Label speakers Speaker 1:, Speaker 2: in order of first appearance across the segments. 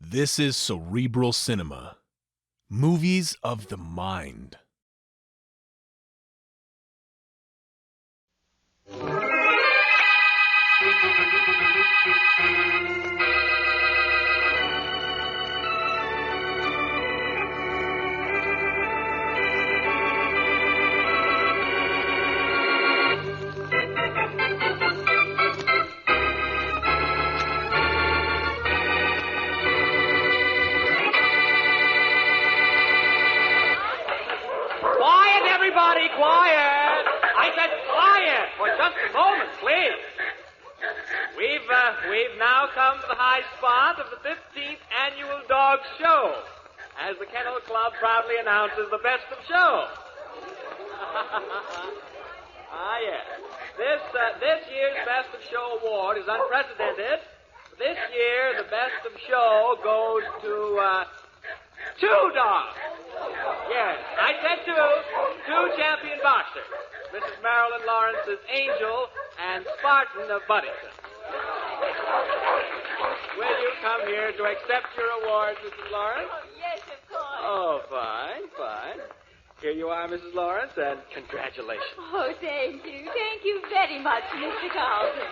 Speaker 1: This is Cerebral Cinema. Movies of the mind.
Speaker 2: Everybody, quiet! I said quiet for just a moment, please. We've now come to the high spot of the 15th annual dog show, as the Kennel Club proudly announces the best of show. Yes. This year's best of show award is unprecedented. This year, the best of show goes to two dogs. Yes, I said two champion boxers. Mrs. Marilyn Lawrence's Angel and Spartan of Buddington. Will you come here to accept your awards, Mrs. Lawrence?
Speaker 3: Yes, of course.
Speaker 2: Oh, fine. Here you are, Mrs. Lawrence, and congratulations.
Speaker 3: Oh, thank you. Thank you very much, Mr. Carlton.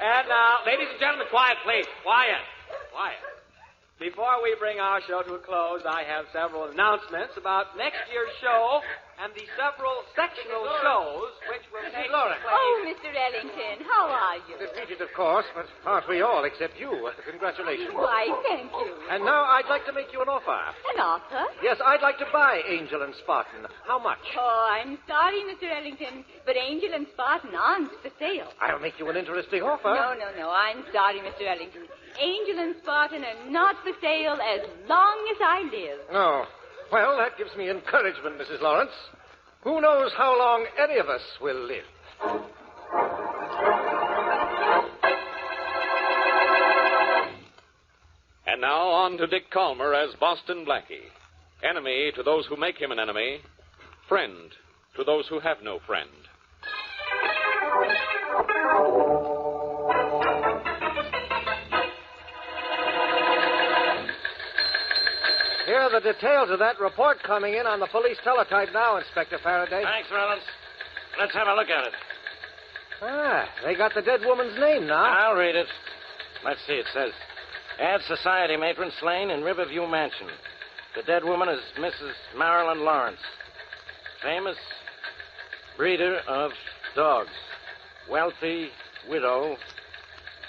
Speaker 2: And now, ladies and gentlemen, quiet, please. Quiet. Before we bring our show to a close, I have several announcements about next year's show and the several sectional shows which will take place.
Speaker 3: Oh, Mr. Ellington, how are you?
Speaker 4: Defeated, of course, but aren't we all except you? Congratulations.
Speaker 3: Why, thank you.
Speaker 4: And now I'd like to make you an offer.
Speaker 3: An offer?
Speaker 4: Yes, I'd like to buy Angel and Spartan. How much?
Speaker 3: Oh, I'm sorry, Mr. Ellington, but Angel and Spartan aren't for sale.
Speaker 4: I'll make you an interesting offer.
Speaker 3: No. I'm sorry, Mr. Ellington. Angel and Spartan are not for sale as long as I live.
Speaker 4: Oh, well, that gives me encouragement, Mrs. Lawrence. Who knows how long any of us will live?
Speaker 5: And now on to Dick Calmer as Boston Blackie. Enemy to those who make him an enemy. Friend to those who have no friend.
Speaker 4: Here are the details of that report coming in on the police teletype now, Inspector Faraday.
Speaker 6: Thanks, Rollins. Let's have a look at it.
Speaker 4: They got the dead woman's name now.
Speaker 6: I'll read it. Let's see, it says, Add society matron slain in Riverview Mansion. The dead woman is Mrs. Marilyn Lawrence. Famous breeder of dogs. Wealthy widow.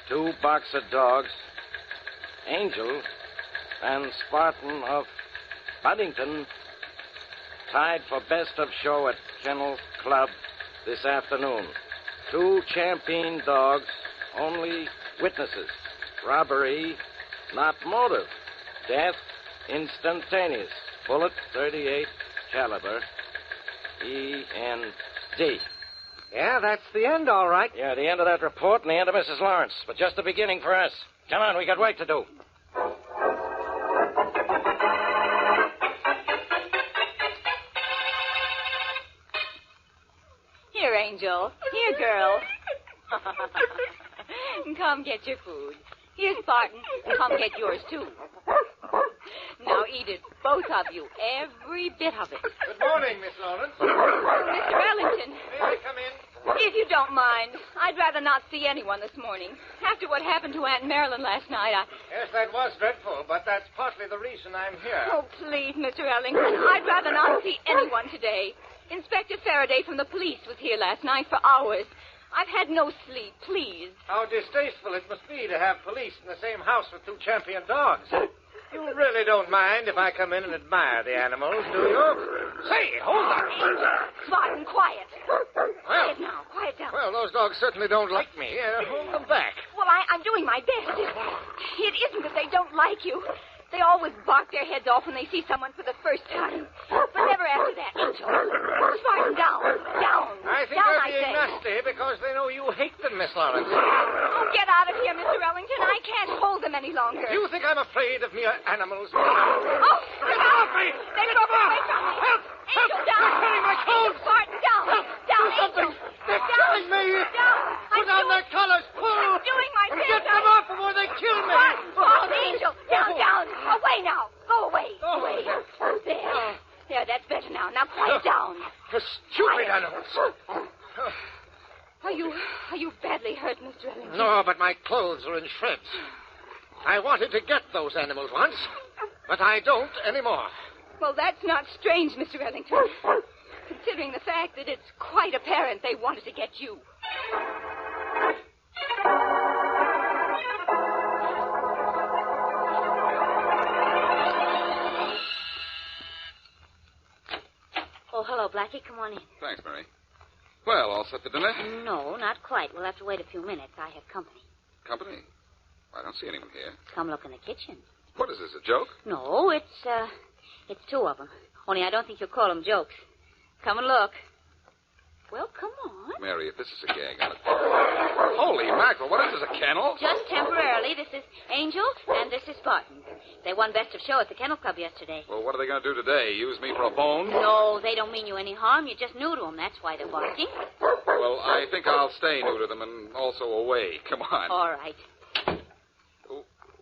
Speaker 6: 2 boxer dogs. Angel and Spartan of Buddington tied for best of show at Kennel Club this afternoon. 2 champion dogs, only witnesses. Robbery, not motive. Death, instantaneous. Bullet, .38 caliber. E.N.D.
Speaker 4: Yeah, that's the end, all right.
Speaker 6: Yeah, the end of that report and the end of Mrs. Lawrence. But just the beginning for us. Come on, we got work to do.
Speaker 3: Here, Angel. Here, girl. Come get your food. Here, Spartan. Come get yours, too. Now eat it, both of you. Every bit of it.
Speaker 4: Good morning, Miss Lawrence.
Speaker 3: Mr. Ellington.
Speaker 4: May I come in?
Speaker 3: If you don't mind, I'd rather not see anyone this morning. After what happened to Aunt Marilyn last night,
Speaker 4: Yes, that was dreadful, but that's partly the reason I'm here.
Speaker 3: Oh, please, Mr. Ellington, I'd rather not see anyone today. Inspector Faraday from the police was here last night for hours. I've had no sleep, please.
Speaker 4: How distasteful it must be to have police in the same house with 2 champion dogs. You really don't mind if I come in and admire the animals, do you? Say, hold on.
Speaker 3: Spartan, quiet. Quiet now. Quiet down.
Speaker 4: Well, those dogs certainly don't like me. Hold them back.
Speaker 3: Well, I'm doing my best. It isn't that they don't like you. They always bark their heads off when they see someone for the first time. But never after that, Angel. Spartan, down.
Speaker 4: I think
Speaker 3: down,
Speaker 4: they're being
Speaker 3: say.
Speaker 4: nasty because they know you hate them, Miss Lawrence.
Speaker 3: Oh, get out of here, Mr. Ellington. I can't hold them any longer.
Speaker 4: Do you think I'm afraid of mere animals?
Speaker 3: Oh,
Speaker 4: Get off me!
Speaker 3: They broke away from me.
Speaker 4: Help!
Speaker 3: Angel, down.
Speaker 4: They're killing my cold!
Speaker 3: Spartan, down.
Speaker 4: Help!
Speaker 3: Down,
Speaker 4: Do something!
Speaker 3: Angel.
Speaker 4: They're
Speaker 3: Down.
Speaker 4: killing me!
Speaker 3: Down.
Speaker 4: Put down their collars! Pull!
Speaker 3: I'm doing my best.
Speaker 4: Get them off before they kill me!
Speaker 3: Spartan, Angel, away now. Go away. Go away. There. There, that's better now. Now quiet down.
Speaker 4: The stupid animals.
Speaker 3: Are you badly hurt, Mr. Ellington?
Speaker 4: No, but my clothes are in shreds. I wanted to get those animals once, but I don't anymore.
Speaker 3: Well, that's not strange, Mr. Ellington. Considering the fact that it's quite apparent they wanted to get you.
Speaker 7: Oh, hello, Blackie. Come on in.
Speaker 8: Thanks, Mary. Well, all set for dinner?
Speaker 7: No, not quite. We'll have to wait a few minutes. I have company.
Speaker 8: Company? I don't see anyone here.
Speaker 7: Come look in the kitchen.
Speaker 8: What is this, a joke?
Speaker 7: No, it's two of them. Only I don't think you'll call them jokes. Come and look. Well, come on.
Speaker 8: Mary, if this is a gag, Holy mackerel, what is this, a kennel?
Speaker 7: Just temporarily. This is Angel, and this is Spartan. They won Best of Show at the Kennel Club yesterday.
Speaker 8: Well, what are they going to do today? Use me for a bone?
Speaker 7: No, they don't mean you any harm. You're just new to them. That's why they're barking.
Speaker 8: Well, I think I'll stay new to them and also away. Come on.
Speaker 7: All right.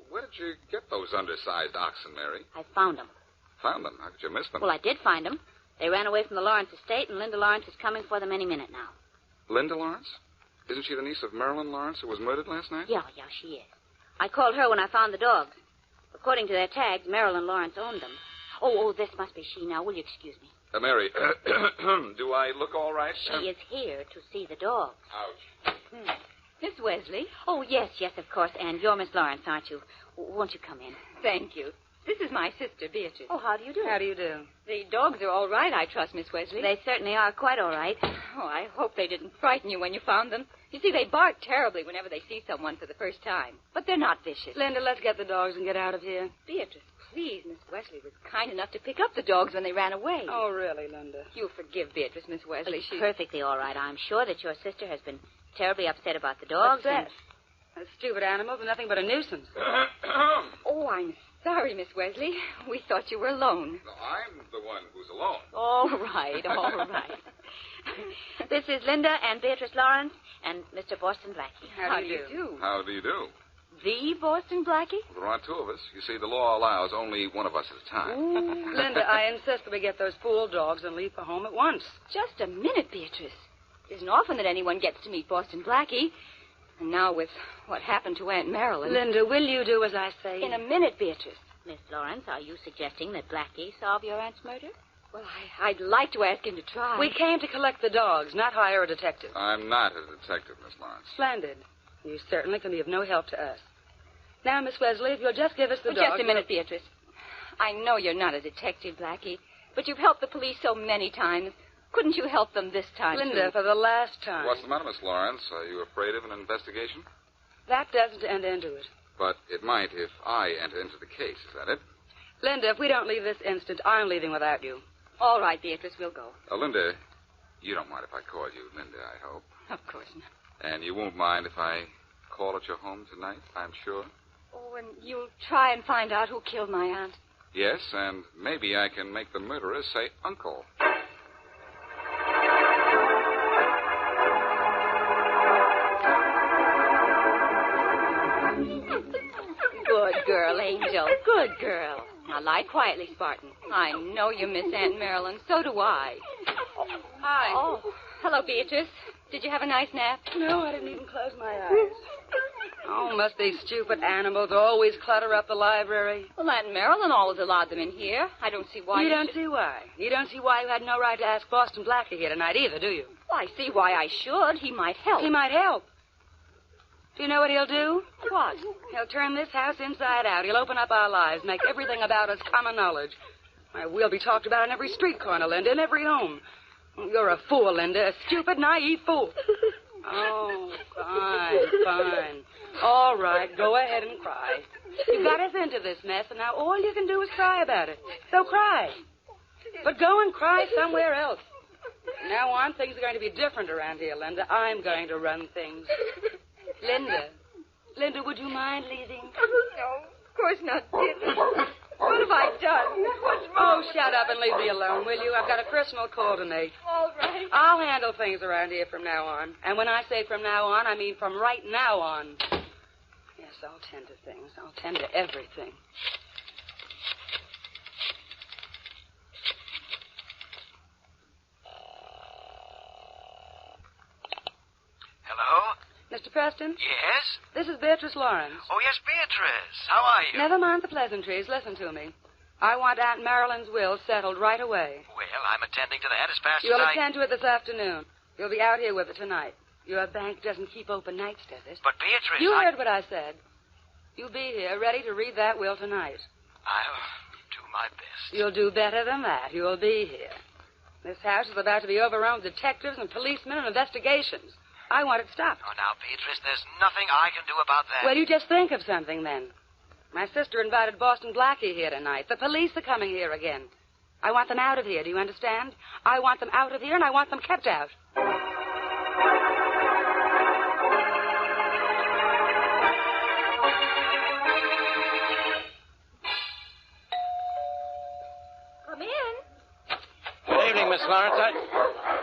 Speaker 8: Where did you get those undersized oxen, Mary?
Speaker 7: I found them.
Speaker 8: Found them? How could you miss them?
Speaker 7: Well, I did find them. They ran away from the Lawrence estate, and Linda Lawrence is coming for them any minute now.
Speaker 8: Linda Lawrence? Isn't she the niece of Marilyn Lawrence who was murdered last night?
Speaker 7: Yeah, she is. I called her when I found the dogs. According to their tags, Marilyn Lawrence owned them. Oh, this must be she now. Will you excuse me?
Speaker 8: Mary, do I look all right?
Speaker 7: She is here to see the dogs.
Speaker 8: Ouch.
Speaker 3: Miss Wesley?
Speaker 7: Oh, yes, of course. And you're Miss Lawrence, aren't you? Won't you come in?
Speaker 3: Thank you. This is my sister, Beatrice.
Speaker 7: Oh, how do you do?
Speaker 9: How do you do?
Speaker 3: The dogs are all right, I trust, Miss Wesley.
Speaker 7: They certainly are quite all right.
Speaker 3: Oh, I hope they didn't frighten you when you found them. You see, they bark terribly whenever they see someone for the first time. But they're not vicious.
Speaker 9: Linda, let's get the dogs and get out of here.
Speaker 3: Beatrice, please, Miss Wesley was kind enough to pick up the dogs when they ran away.
Speaker 9: Oh, really, Linda?
Speaker 3: You'll forgive Beatrice, Miss Wesley.
Speaker 7: It's perfectly all right. I'm sure that your sister has been terribly upset about the dogs.
Speaker 9: Upset? Those stupid animals are nothing but a nuisance.
Speaker 3: Oh, I'm sorry, Miss Wesley. We thought you were alone.
Speaker 8: No, I'm the one who's alone.
Speaker 3: All right, all right.
Speaker 7: This is Linda and Beatrice Lawrence and Mr. Boston Blackie.
Speaker 3: How do you do?
Speaker 8: How do you do?
Speaker 3: The Boston Blackie?
Speaker 8: Well, there aren't two of us. You see, the law allows only one of us at a time.
Speaker 9: Linda, I insist that we get those fool dogs and leave for home at once.
Speaker 3: Just a minute, Beatrice. It isn't often that anyone gets to meet Boston Blackie. And now with what happened to Aunt Marilyn...
Speaker 9: Linda, will you do as I say?
Speaker 3: In a minute, Beatrice.
Speaker 7: Miss Lawrence, are you suggesting that Blackie solve your aunt's murder?
Speaker 3: Well, I'd like to ask him to try.
Speaker 9: We came to collect the dogs, not hire a detective.
Speaker 8: I'm not a detective, Miss Lawrence.
Speaker 9: Splendid. You certainly can be of no help to us. Now, Miss Wesley, if you'll just give us the dogs...
Speaker 3: Just a minute, Beatrice. I know you're not a detective, Blackie, but you've helped the police so many times. Couldn't you help them this time,
Speaker 9: Linda,
Speaker 3: too?
Speaker 9: for the last time.
Speaker 8: What's the matter, Miss Lawrence? Are you afraid of an investigation?
Speaker 9: That doesn't end into it.
Speaker 8: But it might if I enter into the case. Is that it?
Speaker 9: Linda, if we don't leave this instant, I'm leaving without you.
Speaker 3: All right, Beatrice, we'll go.
Speaker 8: Linda, you don't mind if I call you Linda, I hope.
Speaker 3: Of course not.
Speaker 8: And you won't mind if I call at your home tonight, I'm sure?
Speaker 3: Oh, and you'll try and find out who killed my aunt.
Speaker 8: Yes, and maybe I can make the murderer say uncle.
Speaker 3: Good girl, Angel. Good girl. Now lie quietly, Spartan. I know you miss Aunt Marilyn. So do I.
Speaker 9: Hi.
Speaker 3: Oh, hello, Beatrice. Did you have a nice nap?
Speaker 9: No, I didn't even close my eyes. Oh, must these stupid animals always clutter up the library?
Speaker 3: Well, Aunt Marilyn always allowed them in here. I don't see why
Speaker 9: You don't see why. You don't see why you had no right to ask Boston Blackie here tonight either, do you?
Speaker 3: Well, I see why I should. He might help.
Speaker 9: He might help. Do you know what he'll do?
Speaker 3: What?
Speaker 9: He'll turn this house inside out. He'll open up our lives, make everything about us common knowledge. Why, we'll be talked about in every street corner, Linda, in every home. You're a fool, Linda, a stupid, naive fool. Oh, fine. All right, go ahead and cry. You got us into this mess, and now all you can do is cry about it. So cry. But go and cry somewhere else. From now on, things are going to be different around here, Linda. I'm going to run things. Linda, would you mind leaving?
Speaker 3: No, of course not, Beatrice. What have I done? What's wrong?
Speaker 9: Oh, shut up and leave me alone, will you? I've got a personal call to make.
Speaker 3: All right.
Speaker 9: I'll handle things around here from now on. And when I say from now on, I mean from right now on. Yes, I'll tend to things. I'll tend to everything. Mr. Preston?
Speaker 10: Yes?
Speaker 9: This is Beatrice Lawrence.
Speaker 10: Oh, yes, Beatrice. How are you?
Speaker 9: Never mind the pleasantries. Listen to me. I want Aunt Marilyn's will settled right away.
Speaker 10: Well, I'm attending to that as fast
Speaker 9: You'll
Speaker 10: as I...
Speaker 9: attend to it this afternoon. You'll be out here with it tonight. Your bank doesn't keep open nights, does it?
Speaker 10: But, Beatrice,
Speaker 9: You heard what I said. You'll be here ready to read that will tonight.
Speaker 10: I'll do my best.
Speaker 9: You'll do better than that. You'll be here. This house is about to be overrun with detectives and policemen and investigations. I want it stopped.
Speaker 10: Oh, now, Beatrice, there's nothing I can do about that.
Speaker 9: Well, you just think of something, then. My sister invited Boston Blackie here tonight. The police are coming here again. I want them out of here, do you understand? I want them out of here, and I want them kept out.
Speaker 3: Come in.
Speaker 6: Good evening, Miss Lawrence.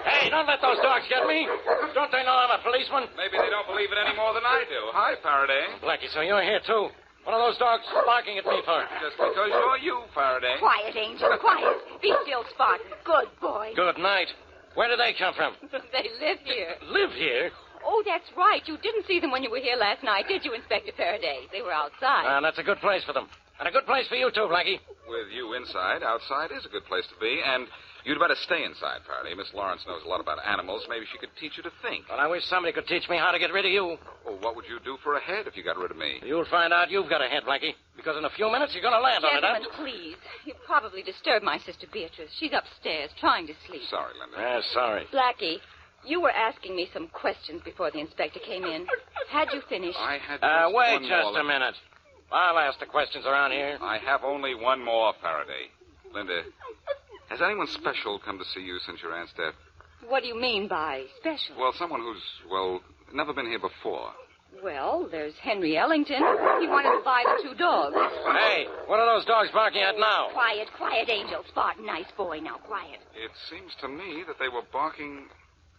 Speaker 6: Hey, don't let those dogs get me. Don't they know I'm a policeman?
Speaker 8: Maybe they don't believe it any more than I do. Hi, Faraday.
Speaker 6: Blackie, so you're here, too. What are those dogs barking at me for?
Speaker 8: Just because you're you, Faraday.
Speaker 3: Quiet, Angel, quiet. Be still, Spartan. Good boy.
Speaker 6: Good night. Where did they come from?
Speaker 3: They live here.
Speaker 6: Live here?
Speaker 3: Oh, that's right. You didn't see them when you were here last night, did you, Inspector Faraday? They were outside.
Speaker 6: That's a good place for them. And a good place for you, too, Blackie.
Speaker 8: With you inside, outside is a good place to be, and you'd better stay inside, Faraday. Miss Lawrence knows a lot about animals. Maybe she could teach you to think.
Speaker 6: Well, I wish somebody could teach me how to get rid of you.
Speaker 8: Well, what would you do for a head if you got rid of me?
Speaker 6: You'll find out you've got a head, Blackie, because in a few minutes you're going to land on it,
Speaker 3: Gentlemen, please. You probably disturbed my sister Beatrice. She's upstairs trying to sleep.
Speaker 8: Sorry, Linda.
Speaker 6: Sorry.
Speaker 3: Blackie, you were asking me some questions before the inspector came in. Had you finished?
Speaker 8: I had
Speaker 6: wait
Speaker 8: one
Speaker 6: just
Speaker 8: more.
Speaker 6: a minute. I'll ask the questions around here.
Speaker 8: I have only one more, Faraday. Linda, has anyone special come to see you since your aunt's death?
Speaker 3: What do you mean by special?
Speaker 8: Well, someone who's, never been here before.
Speaker 3: Well, there's Henry Ellington. He wanted to buy the 2 dogs.
Speaker 6: Hey, what are those dogs barking at now?
Speaker 3: Quiet, quiet, Angel. Spartan, nice boy. Now, quiet.
Speaker 8: It seems to me that they were barking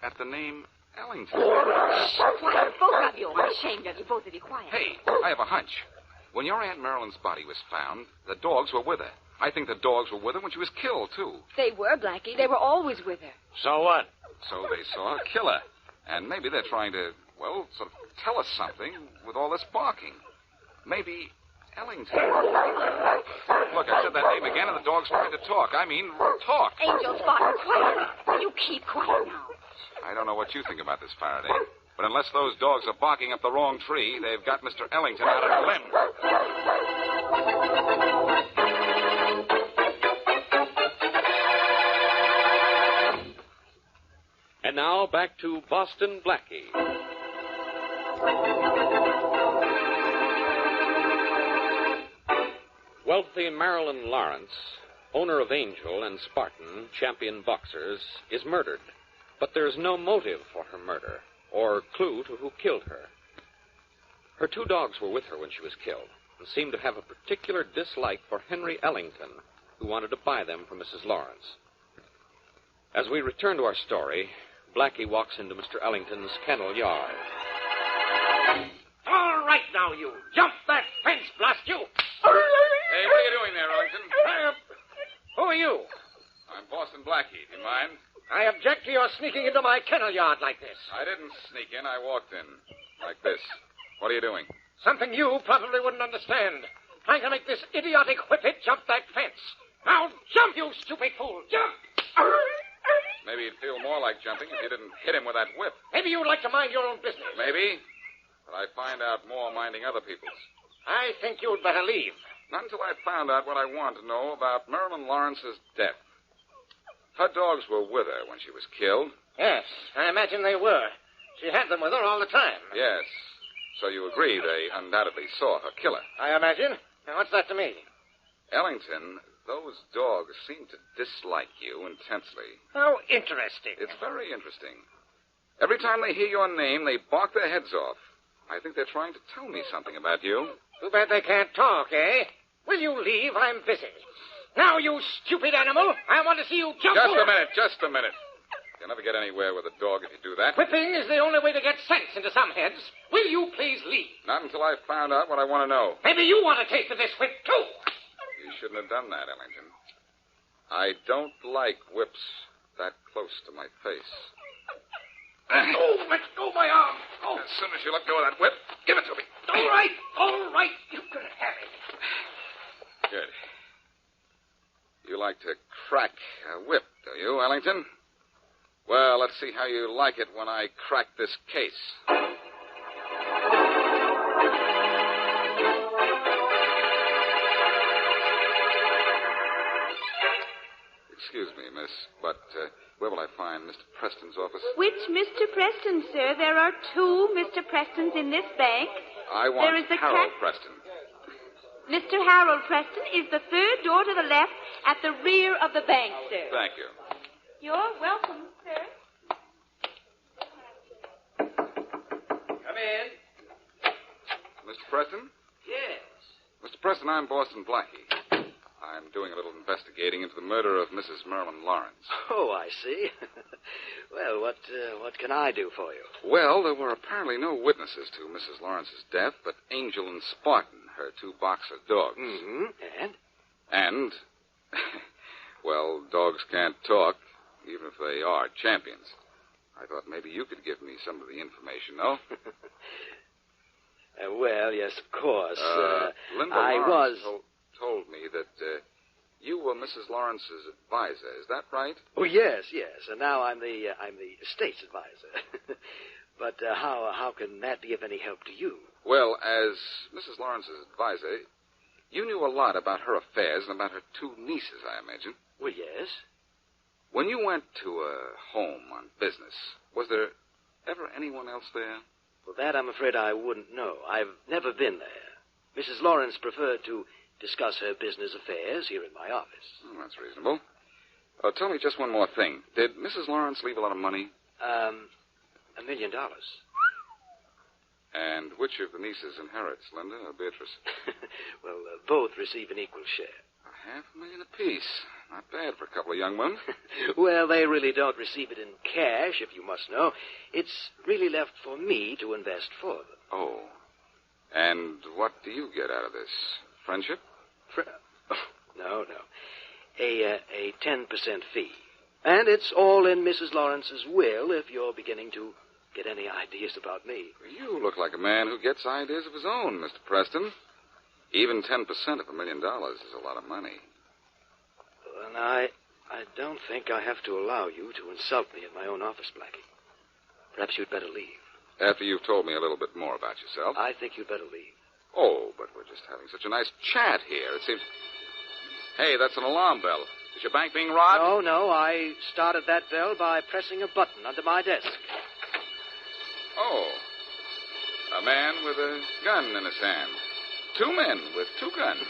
Speaker 8: at the name Ellington.
Speaker 3: Shh, quiet, both of you. I'm ashamed of you, both of you. Quiet.
Speaker 8: Hey, I have a hunch. When your Aunt Marilyn's body was found, the dogs were with her. I think the dogs were with her when she was killed, too.
Speaker 3: They were, Blackie. They were always with her.
Speaker 6: So what?
Speaker 8: So they saw her kill her. And maybe they're trying to, sort of tell us something with all this barking. Maybe Ellington. Look, I said that name again, and the dog's trying to talk. I mean, talk.
Speaker 3: Angel, Spartan, quiet. You keep quiet now.
Speaker 8: I don't know what you think about this, Faraday. But unless those dogs are barking up the wrong tree, they've got Mr. Ellington out of a limb.
Speaker 5: And now back to Boston Blackie. Wealthy Marilyn Lawrence, owner of Angel and Spartan, champion boxers, is murdered. But there's no motive for her murder or clue to who killed her. Her 2 dogs were with her when she was killed and seemed to have a particular dislike for Henry Ellington, who wanted to buy them from Mrs. Lawrence. As we return to our story, Blackie walks into Mr. Ellington's kennel yard.
Speaker 4: All right now, you. Jump that fence, blast you.
Speaker 8: Hey, what are you doing there, Ellington?
Speaker 4: Who are you?
Speaker 8: I'm Boston Blackie. Do you mind?
Speaker 4: I object to your sneaking into my kennel yard like this.
Speaker 8: I didn't sneak in. I walked in. Like this. What are you doing?
Speaker 4: Something you probably wouldn't understand. Trying to make this idiotic whippet jump that fence. Now jump, you stupid fool. Jump.
Speaker 8: Maybe you'd feel more like jumping if you didn't hit him with that whip.
Speaker 4: Maybe you'd like to mind your own business.
Speaker 8: Maybe. But I find out more minding other people's.
Speaker 4: I think you'd better leave.
Speaker 8: Not until I found out what I want to know about Marilyn Lawrence's death. Her dogs were with her when she was killed.
Speaker 4: Yes, I imagine they were. She had them with her all the time.
Speaker 8: Yes. So you agree they undoubtedly saw her kill her.
Speaker 4: I imagine. Now, what's that to me?
Speaker 8: Ellington, those dogs seem to dislike you intensely.
Speaker 4: How interesting.
Speaker 8: It's very interesting. Every time they hear your name, they bark their heads off. I think they're trying to tell me something about you.
Speaker 4: Too bad they can't talk, eh? Will you leave? I'm busy. Now, you stupid animal, I want to see you jump.
Speaker 8: Just a minute. You'll never get anywhere with a dog if you do that.
Speaker 4: Whipping is the only way to get sense into some heads. Will you please leave?
Speaker 8: Not until I've found out what I want to know.
Speaker 4: Maybe you want a taste of this whip, too.
Speaker 8: You shouldn't have done that, Ellington. I don't like whips that close to my face.
Speaker 4: Oh, let go my arm. Oh.
Speaker 8: As soon as you let go of that whip, give it to me.
Speaker 4: All right. You can have it.
Speaker 8: Good. You like to crack a whip, do you, Ellington? Well, let's see how you like it when I crack this case. Excuse me, miss, but where will I find Mr. Preston's office?
Speaker 3: Which Mr. Preston, sir? There are two Mr. Prestons in this bank.
Speaker 8: I want
Speaker 3: There is the
Speaker 8: Harold Preston.
Speaker 3: Mr. Harold Preston is the third door to the left at the rear of the bank, sir.
Speaker 8: Thank you.
Speaker 3: You're welcome, sir.
Speaker 2: Come in.
Speaker 8: Mr. Preston?
Speaker 2: Yes.
Speaker 8: Mr. Preston, I'm Boston Blackie. I'm doing a little investigating into the murder of Mrs. Marilyn Lawrence.
Speaker 10: Oh, I see. Well, what can I do for you?
Speaker 8: Well, there were apparently no witnesses to Mrs. Lawrence's death but Angel and Spartan, her two boxer dogs.
Speaker 10: Mm-hmm. And?
Speaker 8: And, well, dogs can't talk, even if they are champions. I thought maybe you could give me some of the information, no?
Speaker 10: Well, yes, of course.
Speaker 8: Linda
Speaker 10: I
Speaker 8: Lawrence
Speaker 10: was...
Speaker 8: told me that you were Mrs. Lawrence's advisor. Is that right?
Speaker 10: Oh, yes. And now I'm the estate's advisor. But how can that be of any help to you?
Speaker 8: Well, as Mrs. Lawrence's advisor, you knew a lot about her affairs and about her two nieces, I imagine.
Speaker 10: Well, yes.
Speaker 8: When you went to a home on business, was there ever anyone else there?
Speaker 10: Well, that I'm afraid I wouldn't know. I've never been there. Mrs. Lawrence preferred to discuss her business affairs here in my office.
Speaker 8: Oh, that's reasonable. Tell me just one more thing. Did Mrs. Lawrence leave a lot of money?
Speaker 10: $1 million.
Speaker 8: And which of the nieces inherits, Linda or Beatrice?
Speaker 10: Well, both receive an equal share.
Speaker 8: $500,000 apiece. Not bad for a couple of young women.
Speaker 10: Well, they really don't receive it in cash, if you must know. It's really left for me to invest for them.
Speaker 8: Oh. And what do you get out of this? Friendship?
Speaker 10: No. A 10% fee. And it's all in Mrs. Lawrence's will if you're beginning to get any ideas about me.
Speaker 8: You look like a man who gets ideas of his own, Mr. Preston. Even 10% of $1 million is a lot of money.
Speaker 10: And I don't think I have to allow you to insult me in my own office, Blackie. Perhaps you'd better leave.
Speaker 8: After you've told me a little bit more about yourself.
Speaker 10: I think you'd better leave.
Speaker 8: Oh, but we're just having such a nice chat here. It seems... Hey, that's an alarm bell. Is your bank being robbed?
Speaker 10: No. I started that bell by pressing a button under my desk.
Speaker 8: Oh. A man with a gun in his hand. Two men with two guns.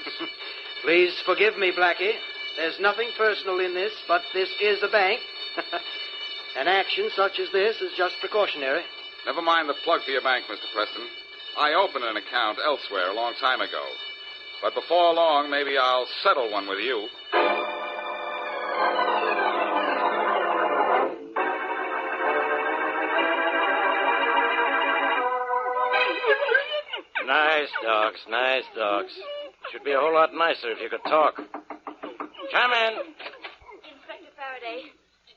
Speaker 10: Please forgive me, Blackie. There's nothing personal in this, but this is a bank. An action such as this is just precautionary.
Speaker 8: Never mind the plug for your bank, Mr. Preston. I opened an account elsewhere a long time ago. But before long, maybe I'll settle one with you.
Speaker 6: Nice dogs. Should be a whole lot nicer if you could talk. Come in.
Speaker 7: Inspector Faraday,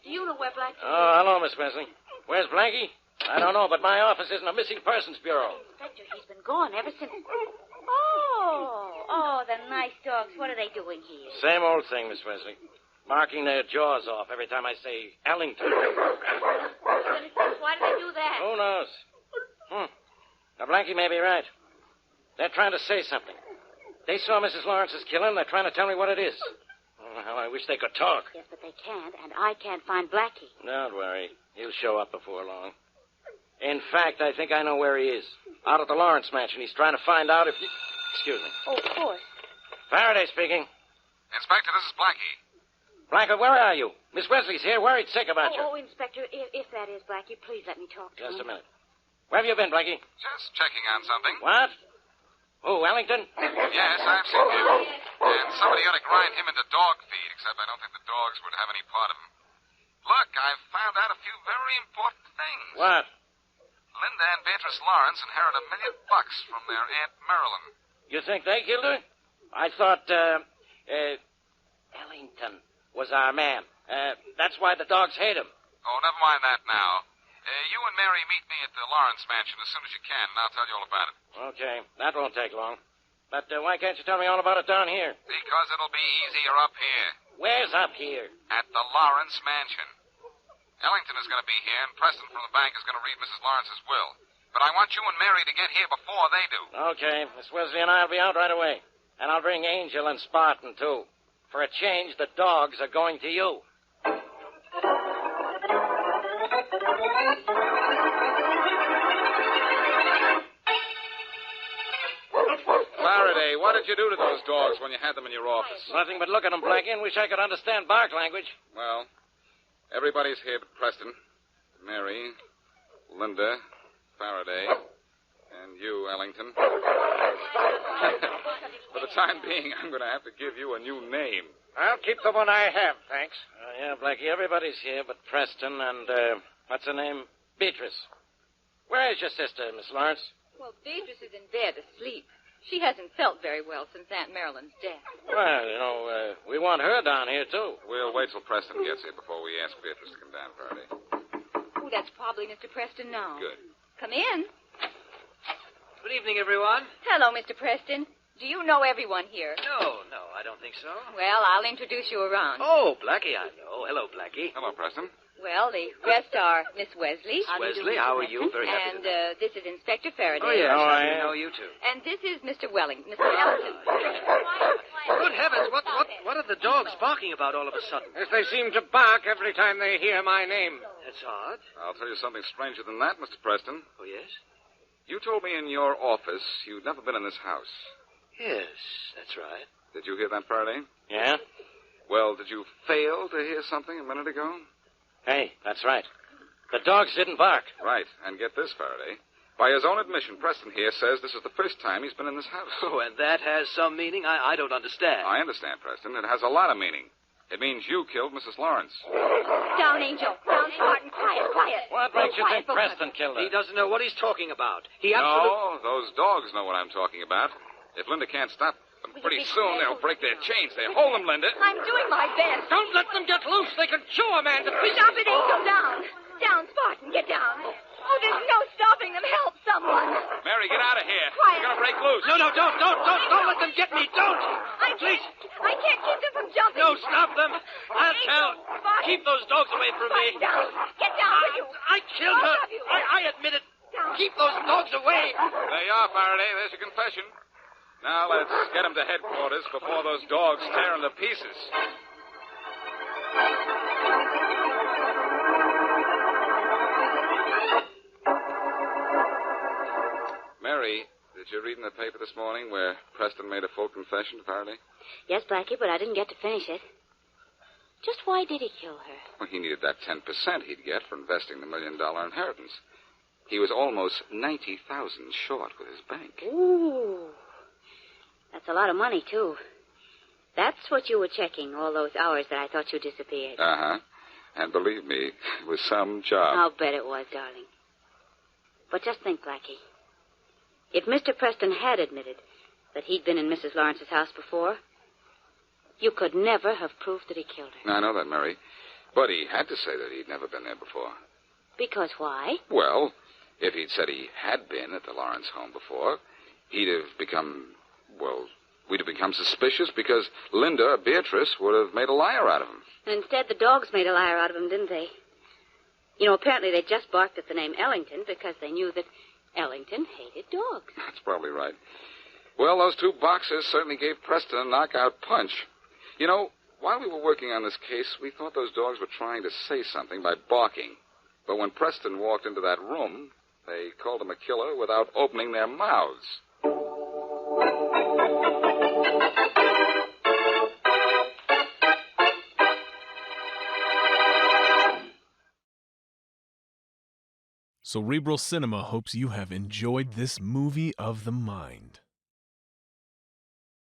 Speaker 7: do you know where Blackie is?
Speaker 6: Oh, hello, Miss Wesley. Where's Blackie? I don't know, but my office isn't a missing persons bureau.
Speaker 7: Inspector, he's been gone ever since... Oh, the nice dogs. What are they doing here?
Speaker 6: Same old thing, Miss Wesley. Marking their jaws off every time I say Ellington.
Speaker 7: Why do they do that?
Speaker 6: Who knows? Now, Blackie may be right. They're trying to say something. They saw Mrs. Lawrence's killing. They're trying to tell me what it is. Oh, how I wish they could talk.
Speaker 7: Yes, but they can't, and I can't find Blackie.
Speaker 6: Don't worry. He'll show up before long. In fact, I think I know where he is. Out at the Lawrence mansion. He's trying to find out if you... Excuse me.
Speaker 7: Oh, of course.
Speaker 6: Faraday speaking.
Speaker 8: Inspector, this is Blackie.
Speaker 6: Blackie, where are you? Miss Wesley's here, worried sick about you.
Speaker 7: Oh, Inspector, if that is Blackie, please let me talk to him.
Speaker 6: Just a minute. Where have you been, Blackie?
Speaker 8: Just checking on something.
Speaker 6: What? Oh, Ellington?
Speaker 8: Yes, I've seen him. And somebody ought to grind him into dog feed, except I don't think the dogs would have any part of him. Look, I've found out a few very important things.
Speaker 6: What?
Speaker 8: Linda and Beatrice Lawrence inherit $1 million from their Aunt Marilyn.
Speaker 6: You think they killed her? I thought, Ellington was our man. That's why the dogs hate him.
Speaker 8: Oh, never mind that now. You and Mary meet me at the Lawrence mansion as soon as you can, and I'll tell you all about it.
Speaker 6: Okay, that won't take long. But why can't you tell me all about it down here?
Speaker 8: Because it'll be easier up here.
Speaker 6: Where's up here?
Speaker 8: At the Lawrence mansion. Ellington is going to be here, and Preston from the bank is going to read Mrs. Lawrence's will. But I want you and Mary to get here before they do.
Speaker 6: Okay, Miss Wesley and I will be out right away. And I'll bring Angel and Spartan, too. For a change, the dogs are going to you.
Speaker 8: Faraday, what did you do to those dogs when you had them in your office?
Speaker 6: Nothing but look at them, Blackie, and wish I could understand bark language.
Speaker 8: Well, everybody's here but Preston, Mary, Linda, Faraday, and you, Ellington. For the time being, I'm going to have to give you a new name.
Speaker 4: I'll keep the one I have, thanks.
Speaker 6: Yeah, Blackie, everybody's here but Preston and, what's her name? Beatrice. Where is your sister, Miss Lawrence?
Speaker 3: Well, Beatrice is in bed asleep. She hasn't felt very well since Aunt Marilyn's death.
Speaker 6: Well, we want her down here, too.
Speaker 8: We'll wait till Preston gets here before we ask Beatrice to come down, Faraday.
Speaker 3: Oh, that's probably Mr. Preston now.
Speaker 8: Good.
Speaker 3: Come in.
Speaker 10: Good evening, everyone.
Speaker 3: Hello, Mr. Preston. Do you know everyone here?
Speaker 10: No, I don't think so.
Speaker 3: Well, I'll introduce you around.
Speaker 10: Oh, Blackie, I know. Hello, Blackie.
Speaker 8: Hello, Preston.
Speaker 3: Well, the rest are Miss Wesley.
Speaker 10: Wesley, how are you? Very happy
Speaker 3: And
Speaker 10: to know.
Speaker 3: this is Inspector Faraday.
Speaker 10: Oh, yes,
Speaker 6: I
Speaker 10: I know you, too.
Speaker 3: And this is Mr. Mr. Ellington.
Speaker 10: Good heavens, what are the dogs barking about all of a sudden?
Speaker 4: As they seem to bark every time they hear my name.
Speaker 10: That's odd.
Speaker 8: I'll tell you something stranger than that, Mr. Preston.
Speaker 10: Oh, yes?
Speaker 8: You told me in your office you'd never been in this house.
Speaker 10: Yes, that's right.
Speaker 8: Did you hear that, Faraday?
Speaker 6: Yeah?
Speaker 8: Well, did you fail to hear something a minute ago?
Speaker 6: Hey, that's right. The dogs didn't bark.
Speaker 8: Right, and get this, Faraday. By his own admission, Preston here says this is the first time he's been in this house.
Speaker 10: Oh, and that has some meaning? I don't understand.
Speaker 8: I understand, Preston. It has a lot of meaning. It means you killed Mrs. Lawrence.
Speaker 3: Down, Angel. Down, Spartan. Quiet.
Speaker 6: What makes you think
Speaker 3: Quiet,
Speaker 6: Preston killed her?
Speaker 10: He doesn't know what he's talking about.
Speaker 8: No, those dogs know what I'm talking about. If Linda can't stop them, pretty soon they'll break their chains. They hold them, Linda.
Speaker 3: I'm doing my best.
Speaker 4: Don't let them get loose. They can chew a man to pieces.
Speaker 3: Stop it, Angel. Down. Down, Spartan. Get down. Oh, there's no stopping them. Help someone.
Speaker 8: Mary, get out of here.
Speaker 3: Quiet.
Speaker 8: They're going to break loose.
Speaker 10: No, don't let them get me. Don't. Please.
Speaker 3: I can't keep them from jumping.
Speaker 10: No, stop them. I'll tell.
Speaker 3: Spartan.
Speaker 10: Keep those dogs away from me.
Speaker 3: Down. Get down, will you?
Speaker 10: I killed her.
Speaker 3: Both of you.
Speaker 10: I admit it.
Speaker 3: Down.
Speaker 10: Keep those dogs away.
Speaker 8: There you are, Faraday. There's your confession. Now let's get him to headquarters before those dogs tear him to pieces. Mary, did you read in the paper this morning where Preston made a full confession to Faraday?
Speaker 7: Yes, Blackie, but I didn't get to finish it. Just why did he kill her?
Speaker 8: Well, he needed that 10% he'd get for investing the $1 million inheritance. He was almost $90,000 short with his bank.
Speaker 7: Ooh. That's a lot of money, too. That's what you were checking all those hours that I thought you disappeared.
Speaker 8: Uh-huh. And believe me, it was some job.
Speaker 7: I'll bet it was, darling. But just think, Blackie. If Mr. Preston had admitted that he'd been in Mrs. Lawrence's house before, you could never have proved that he killed her.
Speaker 8: I know that, Mary. But he had to say that he'd never been there before.
Speaker 7: Because why?
Speaker 8: Well, if he'd said he had been at the Lawrence home before, he'd have become, well, we'd have become suspicious because Linda, Beatrice, would have made a liar out of him.
Speaker 7: And instead, the dogs made a liar out of him, didn't they? You know, apparently they just barked at the name Ellington because they knew that Ellington hated dogs.
Speaker 8: That's probably right. Well, those two boxers certainly gave Preston a knockout punch. You know, while we were working on this case, we thought those dogs were trying to say something by barking. But when Preston walked into that room, they called him a killer without opening their mouths.
Speaker 1: Cerebral Cinema hopes you have enjoyed this movie of the mind.